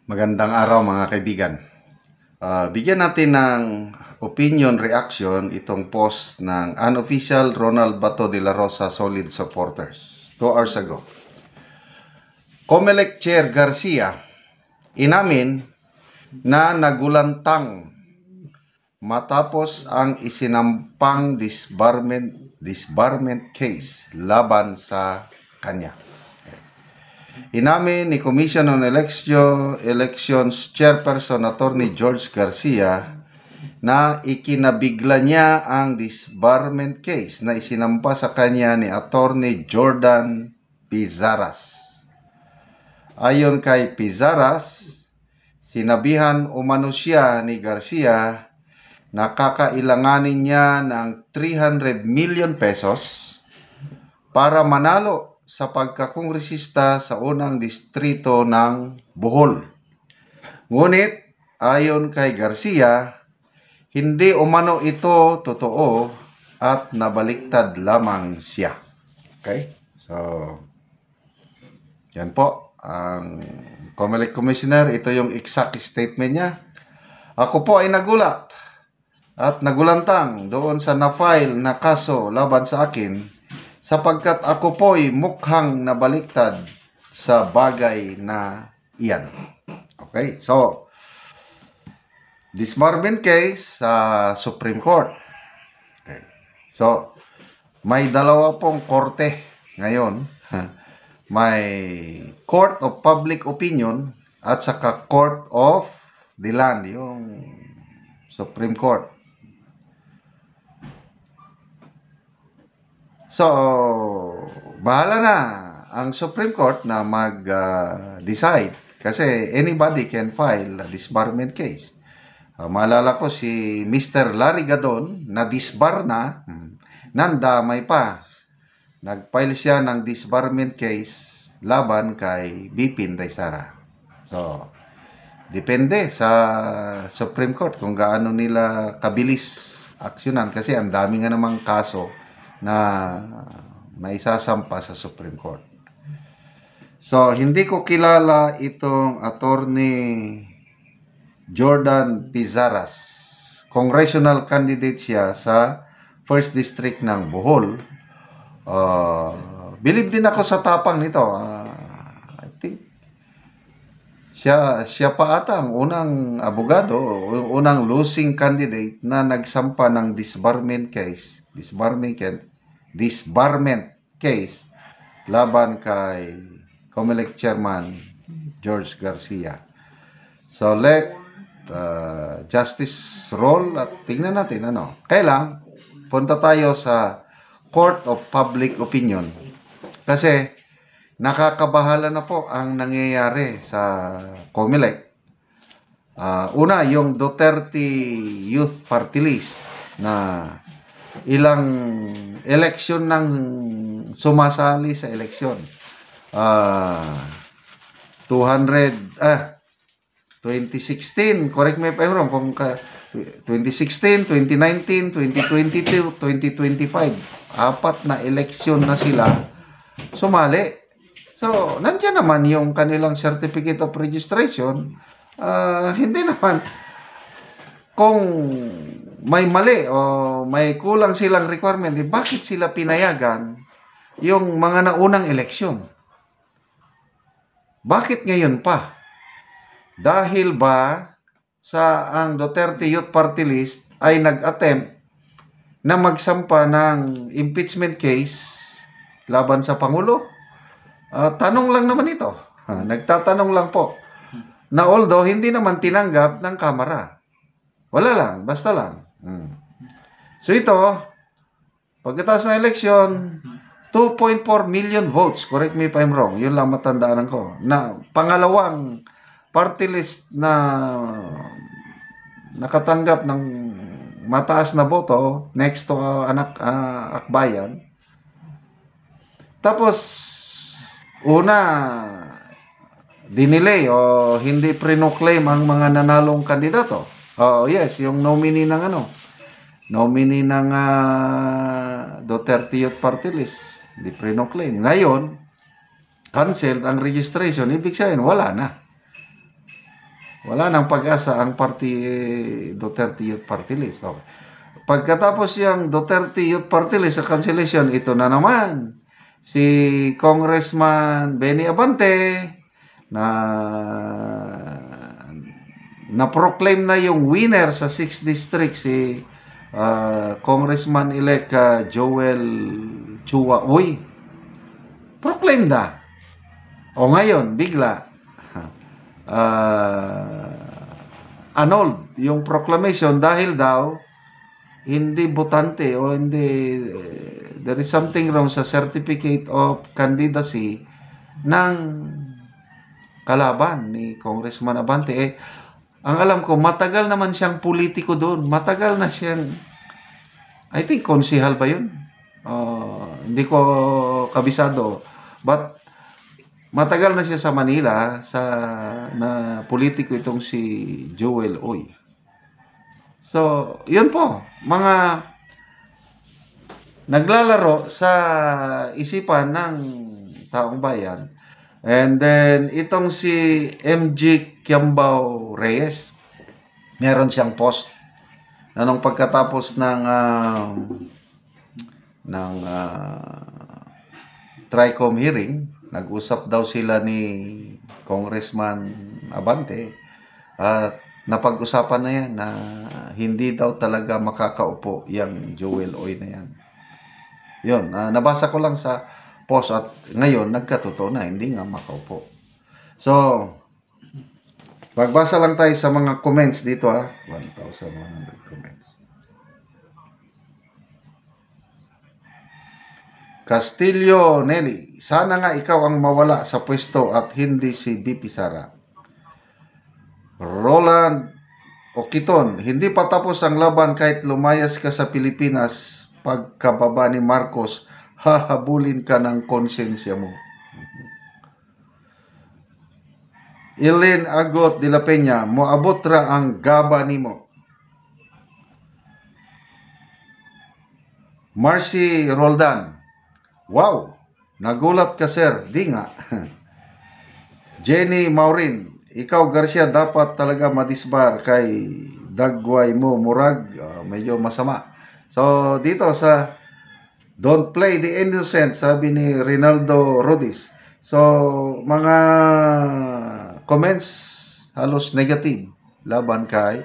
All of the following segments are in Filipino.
Magandang araw mga kaibigan. Bigyan natin ng opinion reaction itong post ng unofficial Ronald Bato de la Rosa Solid Supporters 2 hours ago. Comelec Chair Garcia inamin na nagulantang matapos ang isinampang disbarment case laban sa kanya. Inamin ni Commission on Elections Chairperson Attorney George Garcia na ikinabigla niya ang disbarment case na isinampa sa kanya ni Attorney Jordan Pizaras. Ayon kay Pizaras, sinabihan umano siya ni Garcia na kakailanganin niya ng 300 million pesos para manalo sa pagkakongresista sa unang distrito ng Bohol. Ngunit, ayon kay Garcia, hindi umano ito totoo at nabaliktad lamang siya. Okay? So, yan po. Ang Comelec Commissioner, ito yung exact statement niya. Ako po ay nagulat at nagulantang doon sa na-file na kaso laban sa akin sapagkat ako po'y mukhang nabaliktad sa bagay na iyan. Okay, so, disbarment case sa Supreme Court. Okay. So, may dalawa pong korte ngayon. May Court of Public Opinion at saka Court of the Land, yung Supreme Court. So, bahala na ang Supreme Court na mag-decide kasi anybody can file a disbarment case. Maalala ko si Mr. Larry Gadon na disbar na, nandamay pa. Nag-file siya ng disbarment case laban kay BP Inday Sara. So, depende sa Supreme Court kung gaano nila kabilis aksyonan kasi ang dami nga namang kaso na maisasampa sa Supreme Court. So, hindi ko kilala itong Attorney Jordan Pizaras. Congressional candidate siya sa 1st District ng Bohol. Believe din ako sa tapang nito. I think siya pa ata ang unang abogado, unang losing candidate na nagsampa ng disbarment case laban kay Comelec Chairman George Garcia. So let justice roll at tingnan natin ano. Kailang punta tayo sa Court of Public Opinion kasi nakakabahala na po ang nangyayari sa Comelec. Una, yung Duterte Youth Party List na ilang eleksyon nang sumasali sa eleksyon. 2016, correct me if I'm wrong, kung 2016, 2019, 2022, 2025, 4 na eleksyon na sila sumali. So, nandiyan naman yung kanilang certificate of registration. Hindi naman kung may mali o may kulang silang requirement, bakit sila pinayagan yung mga naunang eleksyon? Bakit ngayon pa? Dahil ba sa ang Duterte Youth Party List ay nag-attempt na magsampa ng impeachment case laban sa Pangulo? Tanong lang naman ito. Nagtatanong lang po. Na although hindi naman tinanggap ng Kamara. Wala lang, basta lang. So ito, pagkatapos ng eleksyon, 2.4 million votes, correct me if I'm wrong, yun lang matandaan ko, na pangalawang party list na nakatanggap ng mataas na boto next to Akbayan. Tapos, una, dinilay o hindi pre-proclaim ang mga nanalong kandidato. Yes, yung nominee ng Duterte Youth Party List, di pre-proclaim. Ngayon, canceled ang registration, ibig sabihin, wala na. wala nang pag-asa ang Duterte Youth Party List. Okay. Pagkatapos yung Duterte Youth Party List sa cancellation, ito na naman si Congressman Benny Abante na-proclaim na yung winner sa 6th district, si Congressman-elect Joel Chua. Uy, proclaim na. O ngayon, bigla, annulled yung proclamation dahil daw hindi botante o hindi, there is something wrong sa certificate of candidacy ng kalaban ni Congressman Abante. Ang alam ko, matagal naman siyang politiko doon. Matagal na siyang, I think, konsihal ba yun? Hindi ko kabisado. But, matagal na siya sa Manila na politiko itong si Joel Oy. So, yun po. Mga naglalaro sa isipan ng taong bayan. And then, itong si MG Kiambao Reyes, meron siyang post na nung pagkatapos ng TRICOM hearing, nag-usap daw sila ni Congressman Abante at napag-usapan na yan na hindi daw talaga makakaupo yung Joel Oy na yan. Yun, nabasa ko lang sa post at ngayon nagkatotoo na, hindi nga makaupo. So, magbasa lang tayo sa mga comments dito 1,100 comments. Castillo Nelly, sana nga ikaw ang mawala sa pwesto at hindi si BP Sara. Roland Okiton, hindi pa tapos ang laban kahit lumayas ka sa Pilipinas. Pagkababa ni Marcos, hahabulin ka ng konsensya mo. Ilin Agot de la Peña, moabot ra ang gaba nimo. Marcy Roldan, wow, nagulat ka sir, di nga. Jenny Maurin, ikaw Garcia dapat talaga madisbar kay dagway mo murag medyo masama. So dito sa don't play the innocent, sabi ni Rinaldo Rodis. So mga comments halos negative laban kay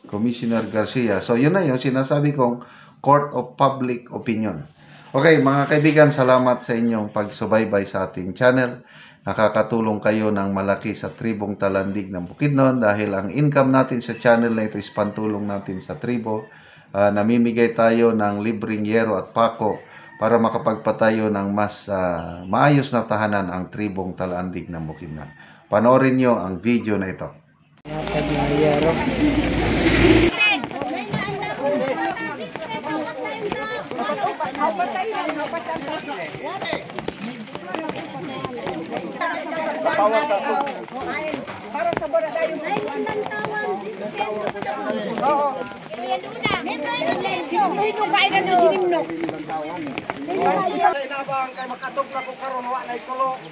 Commissioner Garcia. So yun na yung sinasabi kong court of public opinion. Okay mga kaibigan, salamat sa inyong pagsubaybay sa ating channel. Nakakatulong kayo ng malaki sa tribong Talandig ng Bukidnon dahil ang income natin sa channel na ito is pantulong natin sa tribo. Namimigay tayo ng libreng yero at pako para makapagpatayo ng mas maayos na tahanan ang tribong Talandig ng Bukidnon. Panoorin nyo ang video na ito. Para sa bora tayo. Oo. Ito kaya na doon sinimno.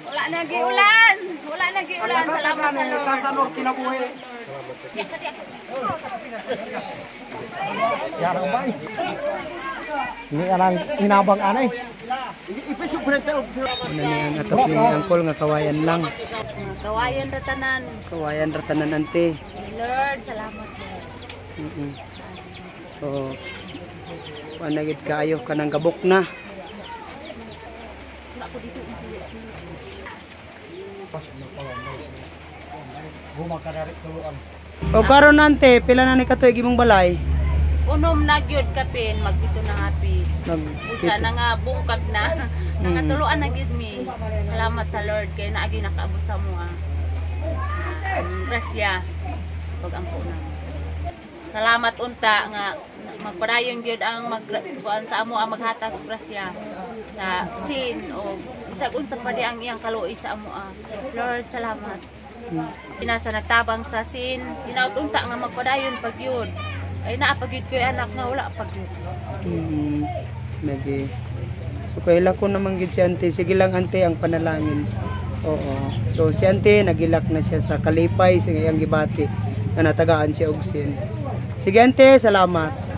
Wala na giulan. Wala na giulan. Salamat sa Lord. Kasanor kinabuhi. Yarang ba? Ini anang inabang anay. Ano atop yung angkol nga kawayan lang. Kawayan ratanan. Kawayan ratanan ante. Lord, salamat Lord. So, panagid kaayo ka ng gabok na. O karon nante, pila na ni katuig imong balay? Unom na gyud kapin, magbito na happy. Usa na nga bungkag na. Nangatuluan na gyud mi. Salamat sa Lord kay naagi nakaabot sa mo grasya pag-ampo na. Salamat unta nga magpadayon gyud ang magkuan sa amo ang maghatag og grasya sa sin o bisag unsa pa di ang iyang kaluoy sa amo. Lord, salamat. Pinasa nagtabang sa sin, hinaut unta nga magpadayon pag yun. Ay naapagid ko yung anak nga wala apagid. Nagi. So kaila ko naman gid si ante, sige lang ante ang panalangin. Oo. So si Ante nagilak na siya sa kalipay sa iyang gibati na natagaan siya og sin. Sige Ante, salamat.